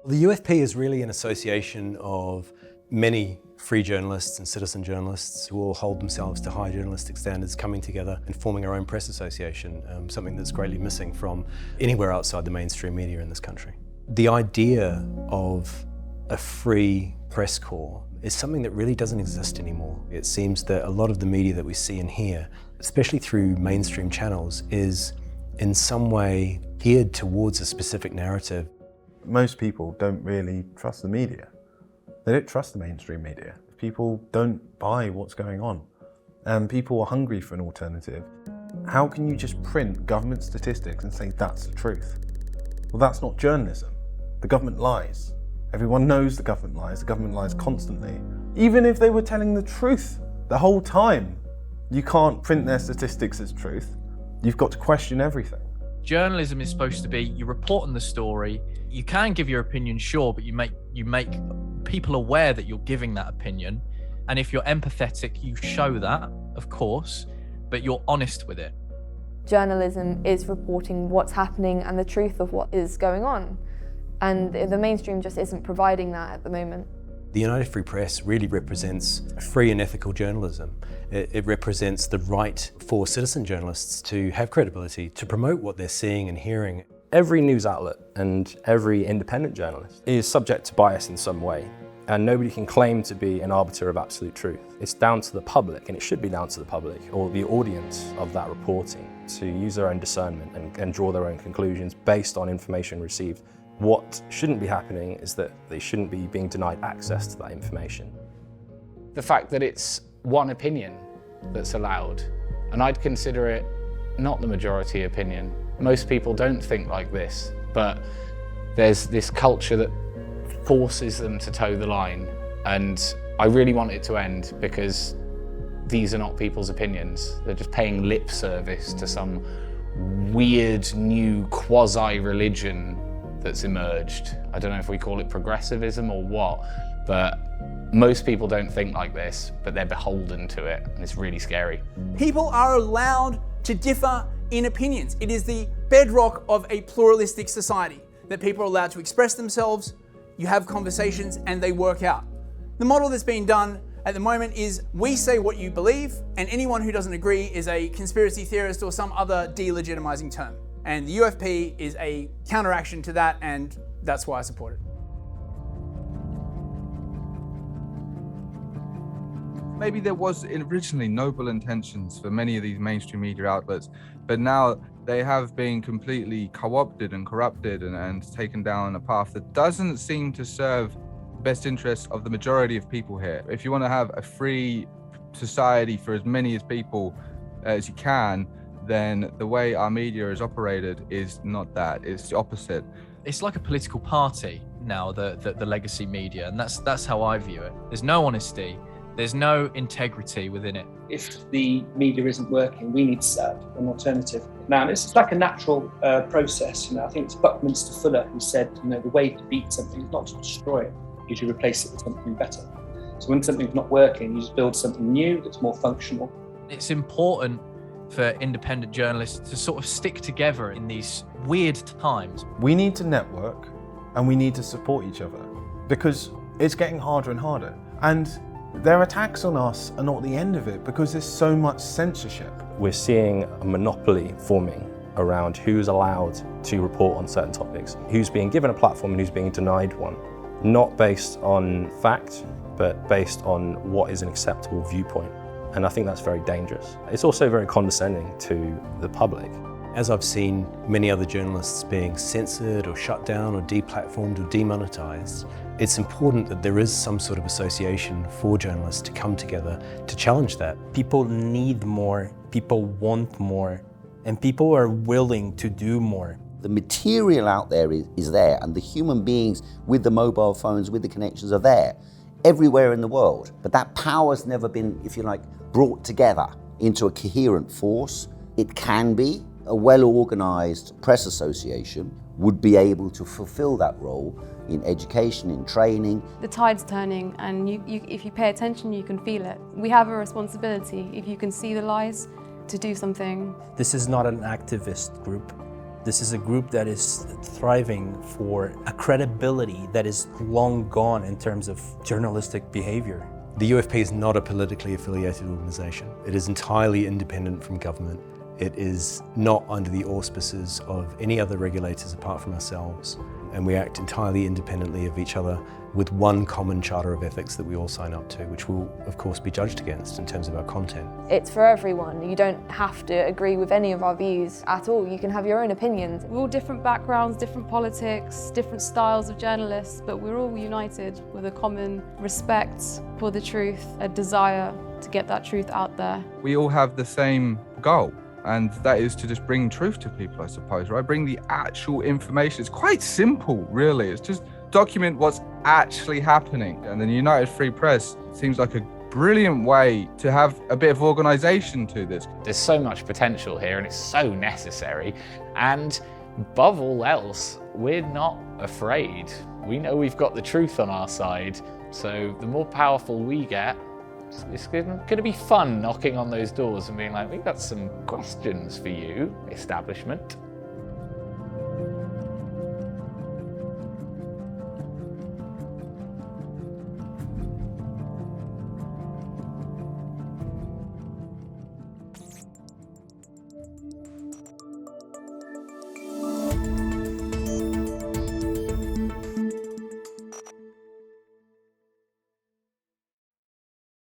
The UFP is really an association of many free journalists and citizen journalists who all hold themselves to high journalistic standards, coming together and forming our own press association, something that's greatly missing from anywhere outside the mainstream media in this country. The idea of a free press corps is something that really doesn't exist anymore. It seems that a lot of the media that we see and hear, especially through mainstream channels, is in some way geared towards a specific narrative. Most people don't really trust the media. They don't trust the mainstream media. People don't buy what's going on, and people are hungry for an alternative. How can you just print government statistics and say that's the truth? Well, that's not journalism. The government lies. Everyone knows the government lies. The government lies constantly. Even if they were telling the truth the whole time, you can't print their statistics as truth. You've got to question everything. Journalism is supposed to be, you report on the story, you can give your opinion, sure, but you make people aware that you're giving that opinion. And if you're empathetic, you show that, of course, but you're honest with it. Journalism is reporting what's happening and the truth of what is going on. And the mainstream just isn't providing that at the moment. The United Free Press really represents free and ethical journalism. It represents the right for citizen journalists to have credibility, to promote what they're seeing and hearing. Every news outlet and every independent journalist is subject to bias in some way, and nobody can claim to be an arbiter of absolute truth. It's down to the public, and it should be down to the public or the audience of that reporting to use their own discernment and draw their own conclusions based on information received. What shouldn't be happening is that they shouldn't be being denied access to that information. The fact that it's one opinion that's allowed, and I'd consider it not the majority opinion. Most people don't think like this, but there's this culture that forces them to toe the line, and I really want it to end because these are not people's opinions. They're just paying lip service to some weird new quasi-religion that's emerged. I don't know if we call it progressivism or what, but most people don't think like this, but they're beholden to it, and it's really scary. People are allowed to differ in opinions. It is the bedrock of a pluralistic society, that people are allowed to express themselves, you have conversations, and they work out. The model that's being done at the moment is we say what you believe, and anyone who doesn't agree is a conspiracy theorist or some other delegitimizing term. And the UFP is a counteraction to that, and that's why I support it. Maybe there was originally noble intentions for many of these mainstream media outlets, but now they have been completely co-opted and corrupted and taken down a path that doesn't seem to serve the best interests of the majority of people here. If you want to have a free society for as many as people as you can, then the way our media is operated is not that, it's the opposite. It's like a political party now, the legacy media, and that's how I view it. There's no honesty, there's no integrity within it. If the media isn't working, we need to set up an alternative. Now, it's like a natural process. I think it's Buckminster Fuller who said, the way to beat something is not to destroy it, is you replace it with something better. So when something's not working, you just build something new that's more functional. It's important for independent journalists to sort of stick together in these weird times. We need to network and we need to support each other because it's getting harder and harder. And their attacks on us are not the end of it because there's so much censorship. We're seeing a monopoly forming around who's allowed to report on certain topics, who's being given a platform and who's being denied one, not based on fact, but based on what is an acceptable viewpoint. And I think that's very dangerous. It's also very condescending to the public. As I've seen many other journalists being censored or shut down or deplatformed or demonetized, it's important that there is some sort of association for journalists to come together to challenge that. People need more, people want more, and people are willing to do more. The material out there is there, and the human beings with the mobile phones, with the connections are there, everywhere in the world. But that power's never been, if you like, brought together into a coherent force. It can be. A well-organised press association would be able to fulfil that role in education, in training. The tide's turning, and if you pay attention, you can feel it. We have a responsibility, if you can see the lies, to do something. This is not an activist group. This is a group that is thriving for a credibility that is long gone in terms of journalistic behavior. The UFP is not a politically affiliated organisation. It is entirely independent from government. It is not under the auspices of any other regulators apart from ourselves. And we act entirely independently of each other with one common charter of ethics that we all sign up to, which will of course be judged against in terms of our content. It's for everyone. You don't have to agree with any of our views at all. You can have your own opinions. We're all different backgrounds, different politics, different styles of journalists, but we're all united with a common respect for the truth, a desire to get that truth out there. We all have the same goal, and that is to just bring truth to people, I suppose, right? Bring the actual information. It's quite simple, really. It's just document what's actually happening. And the United Free Press seems like a brilliant way to have a bit of organisation to this. There's so much potential here and it's so necessary. And above all else, we're not afraid. We know we've got the truth on our side. So the more powerful we get, it's going to be fun knocking on those doors and being like, we've got some questions for you, establishment.